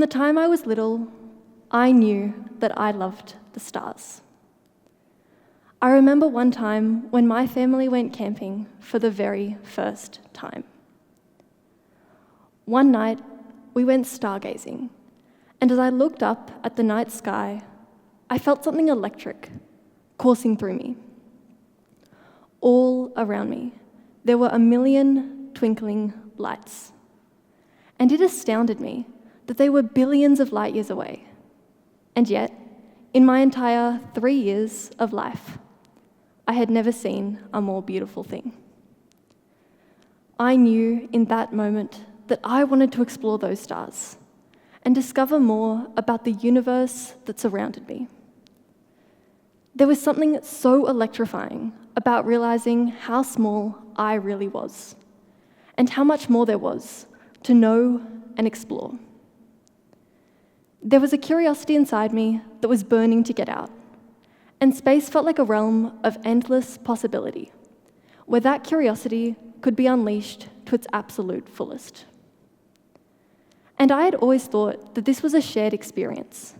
the time I was little, I knew that I loved the stars. I remember one time when my family went camping for the very first time. One night, we went stargazing, and as I looked up at the night sky, I felt something electric coursing through me. All around me, there were a million twinkling lights, and it astounded me that they were billions of light years away. And yet, in my entire 3 years of life, I had never seen a more beautiful thing. I knew in that moment that I wanted to explore those stars and discover more about the universe that surrounded me. There was something so electrifying about realizing how small I really was and how much more there was to know and explore. There was a curiosity inside me that was burning to get out, and space felt like a realm of endless possibility, where that curiosity could be unleashed to its absolute fullest. And I had always thought that this was a shared experience,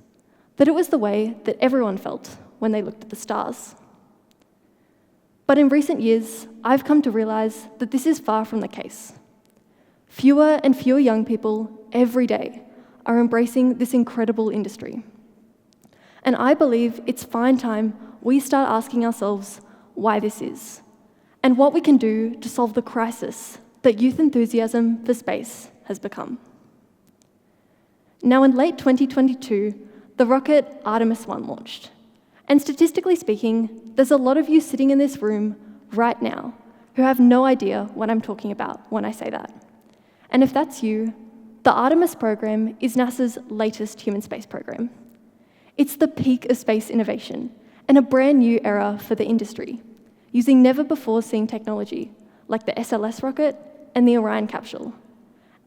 that it was the way that everyone felt when they looked at the stars. But in recent years, I've come to realize that this is far from the case. Fewer and fewer young people every day are embracing this incredible industry. And I believe it's fine time we start asking ourselves why this is, and what we can do to solve the crisis that youth enthusiasm for space has become. Now, in late 2022, the rocket Artemis 1 launched. And statistically speaking, there's a lot of you sitting in this room right now who have no idea what I'm talking about when I say that. And if that's you, the Artemis program is NASA's latest human space program. It's the peak of space innovation and a brand new era for the industry, using never-before-seen technology like the SLS rocket and the Orion capsule.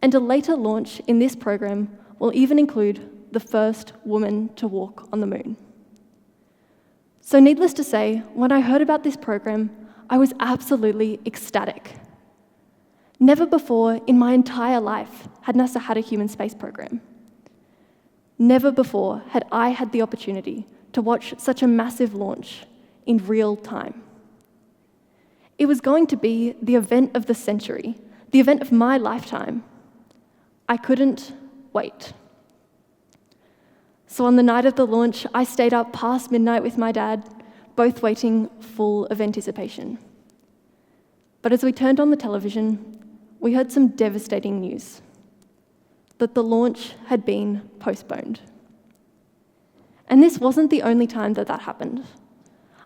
And a later launch in this program will even include the first woman to walk on the moon. So needless to say, when I heard about this program, I was absolutely ecstatic. Never before in my entire life had NASA had a human space program. Never before had I had the opportunity to watch such a massive launch in real time. It was going to be the event of the century, the event of my lifetime. I couldn't wait. So on the night of the launch, I stayed up past midnight with my dad, both waiting full of anticipation. But as we turned on the television, we heard some devastating news, that the launch had been postponed. And this wasn't the only time that happened.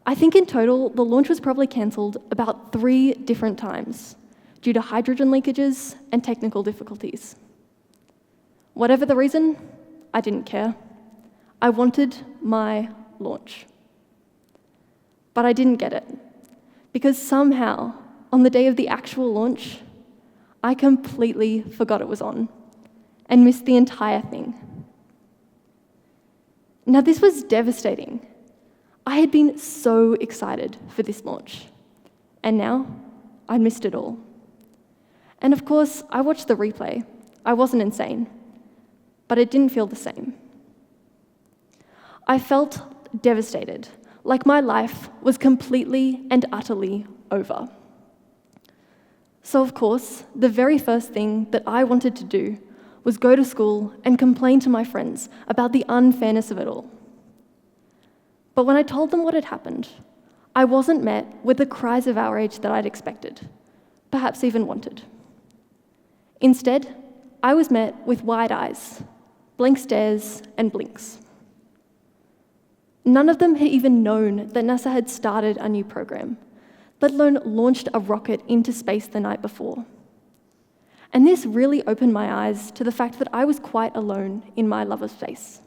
I think in total, the launch was probably cancelled about 3 different times due to hydrogen leakages and technical difficulties. Whatever the reason, I didn't care. I wanted my launch. But I didn't get it, because somehow, on the day of the actual launch, I completely forgot it was on and missed the entire thing. Now, this was devastating. I had been so excited for this launch, and now I missed it all. And of course, I watched the replay. I wasn't insane, but it didn't feel the same. I felt devastated, like my life was completely and utterly over. So of course, the very first thing that I wanted to do was go to school and complain to my friends about the unfairness of it all. But when I told them what had happened, I wasn't met with the cries of outrage that I'd expected, perhaps even wanted. Instead, I was met with wide eyes, blank stares, and blinks. None of them had even known that NASA had started a new program, let alone launched a rocket into space the night before. And this really opened my eyes to the fact that I was quite alone in my love of space.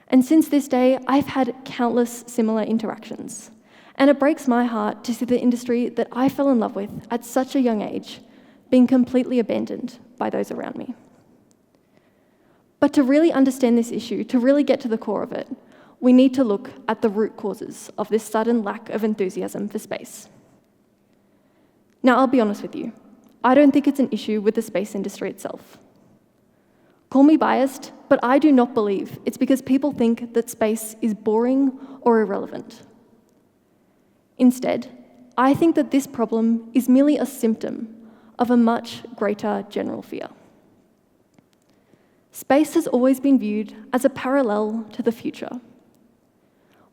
And since this day, I've had countless similar interactions, and it breaks my heart to see the industry that I fell in love with at such a young age being completely abandoned by those around me. But to really understand this issue, to really get to the core of it, we need to look at the root causes of this sudden lack of enthusiasm for space. Now, I'll be honest with you. I don't think it's an issue with the space industry itself. Call me biased, but I do not believe it's because people think that space is boring or irrelevant. Instead, I think that this problem is merely a symptom of a much greater general fear. Space has always been viewed as a parallel to the future.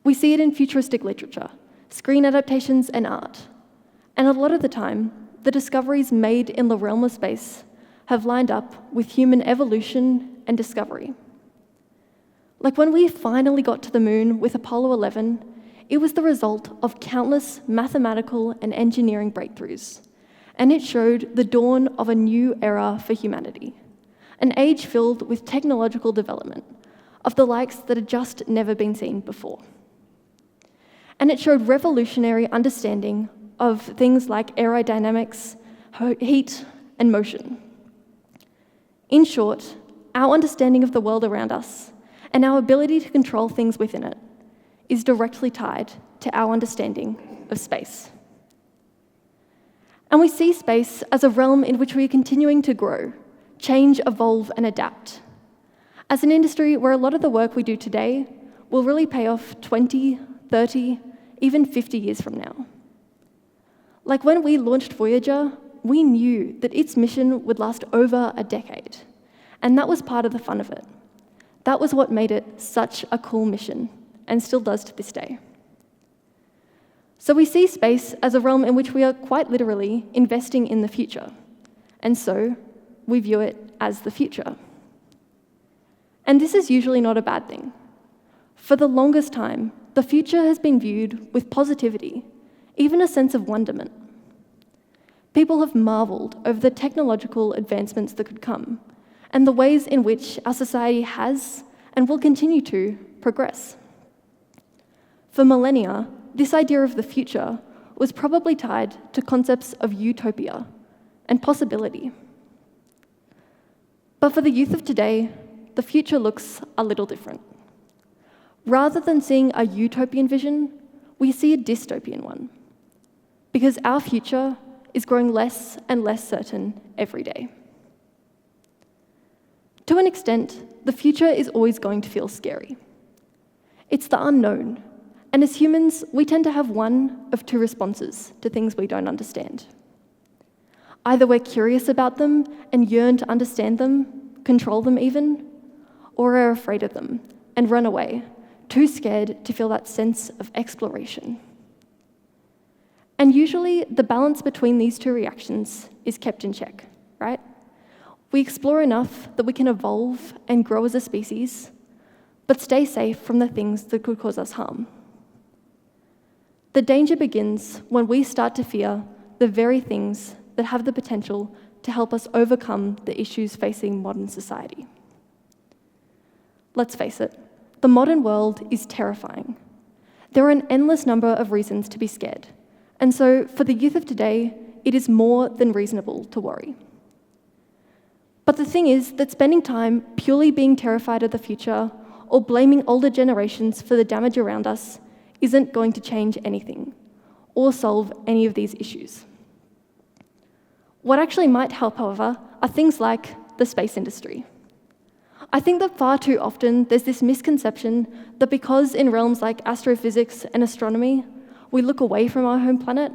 We see it in futuristic literature, screen adaptations, and art. And a lot of the time, the discoveries made in the realm of space have lined up with human evolution and discovery. Like when we finally got to the moon with Apollo 11, it was the result of countless mathematical and engineering breakthroughs, and it showed the dawn of a new era for humanity, an age filled with technological development of the likes that had just never been seen before. And it showed revolutionary understanding of things like aerodynamics, heat, and motion. In short, our understanding of the world around us and our ability to control things within it is directly tied to our understanding of space. And we see space as a realm in which we are continuing to grow, change, evolve, and adapt. As an industry where a lot of the work we do today will really pay off 20, 30, even 50 years from now. Like when we launched Voyager, we knew that its mission would last over a decade, and that was part of the fun of it. That was what made it such a cool mission, and still does to this day. So we see space as a realm in which we are quite literally investing in the future, and so we view it as the future. And this is usually not a bad thing. For the longest time, the future has been viewed with positivity, even a sense of wonderment. People have marveled over the technological advancements that could come, and the ways in which our society has and will continue to progress. For millennia, this idea of the future was probably tied to concepts of utopia and possibility. But for the youth of today, the future looks a little different. Rather than seeing a utopian vision, we see a dystopian one, because our future is growing less and less certain every day. To an extent, the future is always going to feel scary. It's the unknown, and as humans, we tend to have one of two responses to things we don't understand. Either we're curious about them and yearn to understand them, control them even, or are afraid of them and run away, too scared to feel that sense of exploration. And usually, the balance between these two reactions is kept in check, right? We explore enough that we can evolve and grow as a species, but stay safe from the things that could cause us harm. The danger begins when we start to fear the very things that have the potential to help us overcome the issues facing modern society. Let's face it, the modern world is terrifying. There are an endless number of reasons to be scared. And so, for the youth of today, it is more than reasonable to worry. But the thing is that spending time purely being terrified of the future or blaming older generations for the damage around us isn't going to change anything or solve any of these issues. What actually might help, however, are things like the space industry. I think that far too often there's this misconception that because in realms like astrophysics and astronomy, we look away from our home planet,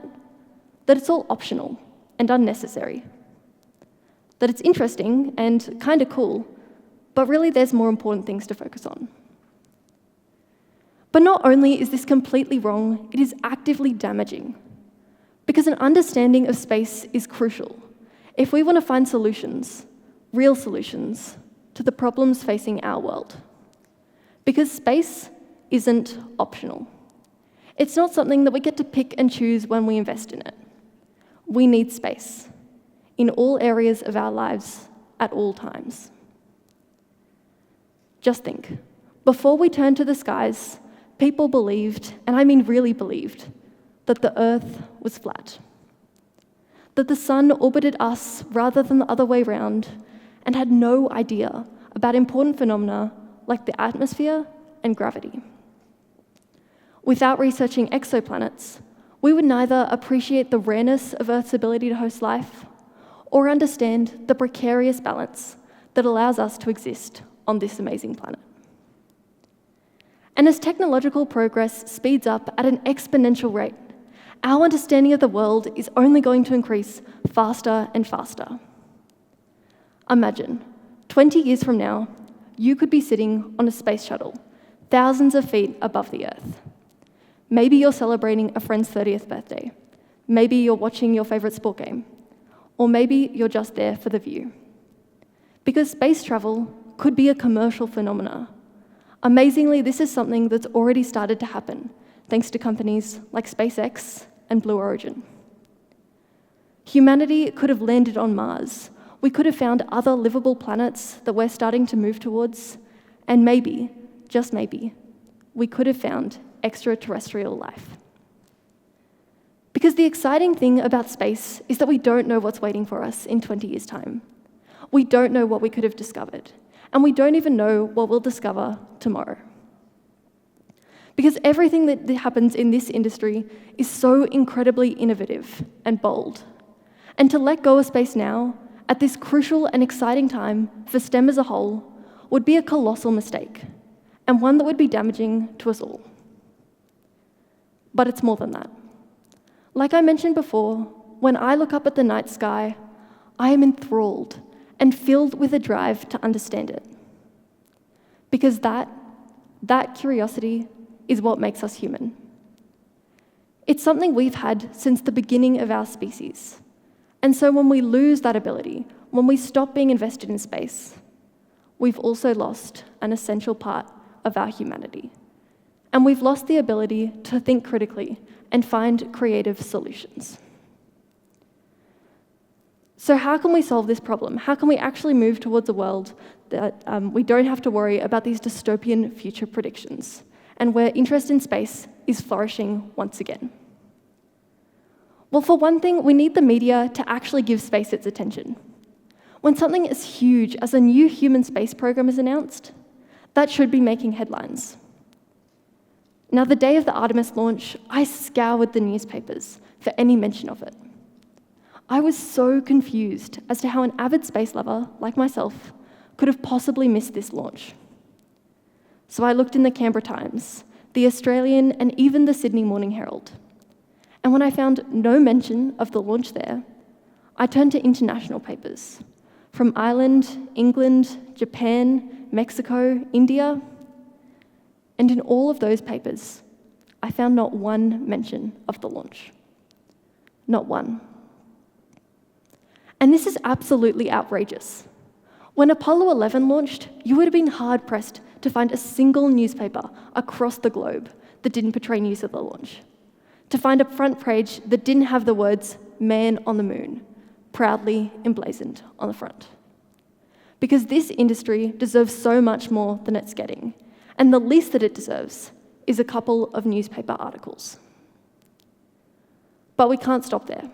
that it's all optional and unnecessary. That it's interesting and kind of cool, but really there's more important things to focus on. But not only is this completely wrong, it is actively damaging. Because an understanding of space is crucial if we want to find solutions, real solutions, to the problems facing our world. Because space isn't optional. It's not something that we get to pick and choose when we invest in it. We need space in all areas of our lives at all times. Just think, before we turned to the skies, people believed, and I mean really believed, that the Earth was flat. That the sun orbited us rather than the other way round, and had no idea about important phenomena like the atmosphere and gravity. Without researching exoplanets, we would neither appreciate the rareness of Earth's ability to host life or understand the precarious balance that allows us to exist on this amazing planet. And as technological progress speeds up at an exponential rate, our understanding of the world is only going to increase faster and faster. Imagine, 20 years from now, you could be sitting on a space shuttle, thousands of feet above the Earth. Maybe you're celebrating a friend's 30th birthday. Maybe you're watching your favorite sport game. Or maybe you're just there for the view. Because space travel could be a commercial phenomenon. Amazingly, this is something that's already started to happen, thanks to companies like SpaceX and Blue Origin. Humanity could have landed on Mars. We could have found other livable planets that we're starting to move towards, and maybe, just maybe, we could have found extraterrestrial life. Because the exciting thing about space is that we don't know what's waiting for us in 20 years' time. We don't know what we could have discovered, and we don't even know what we'll discover tomorrow. Because everything that happens in this industry is so incredibly innovative and bold. And to let go of space now, at this crucial and exciting time for STEM as a whole, would be a colossal mistake, and one that would be damaging to us all. But it's more than that. Like I mentioned before, when I look up at the night sky, I am enthralled and filled with a drive to understand it. Because that curiosity is what makes us human. It's something we've had since the beginning of our species. And so when we lose that ability, when we stop being invested in space, we've also lost an essential part of our humanity. And we've lost the ability to think critically and find creative solutions. So how can we solve this problem? How can we actually move towards a world that we don't have to worry about these dystopian future predictions, and where interest in space is flourishing once again? Well, for one thing, we need the media to actually give space its attention. When something as huge as a new human space program is announced, that should be making headlines. Now, the day of the Artemis launch, I scoured the newspapers for any mention of it. I was so confused as to how an avid space lover, like myself, could have possibly missed this launch. So I looked in the Canberra Times, the Australian, and even the Sydney Morning Herald. And when I found no mention of the launch there, I turned to international papers from Ireland, England, Japan, Mexico, India. And in all of those papers, I found not one mention of the launch. Not one. And this is absolutely outrageous. When Apollo 11 launched, you would have been hard-pressed to find a single newspaper across the globe that didn't portray news of the launch. To find a front page that didn't have the words "Man on the Moon" proudly emblazoned on the front. Because this industry deserves so much more than it's getting, and the least that it deserves is a couple of newspaper articles. But we can't stop there.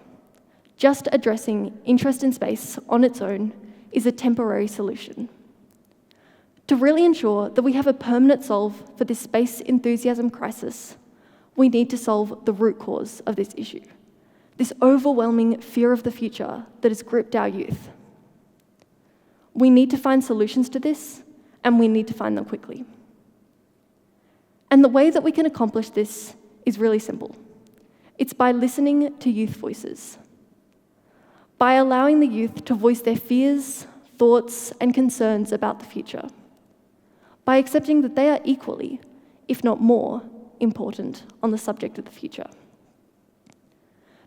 Just addressing interest in space on its own is a temporary solution. To really ensure that we have a permanent solve for this space enthusiasm crisis, we need to solve the root cause of this issue, this overwhelming fear of the future that has gripped our youth. We need to find solutions to this, and we need to find them quickly. And the way that we can accomplish this is really simple. It's by listening to youth voices, by allowing the youth to voice their fears, thoughts, and concerns about the future, by accepting that they are equally, if not more, important on the subject of the future.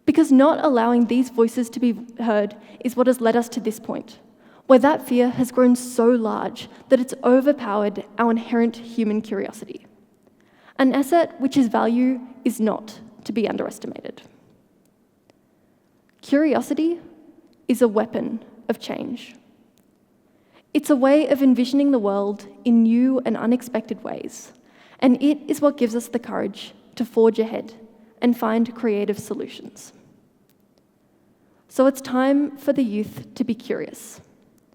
Because not allowing these voices to be heard is what has led us to this point, where that fear has grown so large that it's overpowered our inherent human curiosity. An asset which its value is not to be underestimated. Curiosity is a weapon of change. It's a way of envisioning the world in new and unexpected ways, and it is what gives us the courage to forge ahead and find creative solutions. So it's time for the youth to be curious.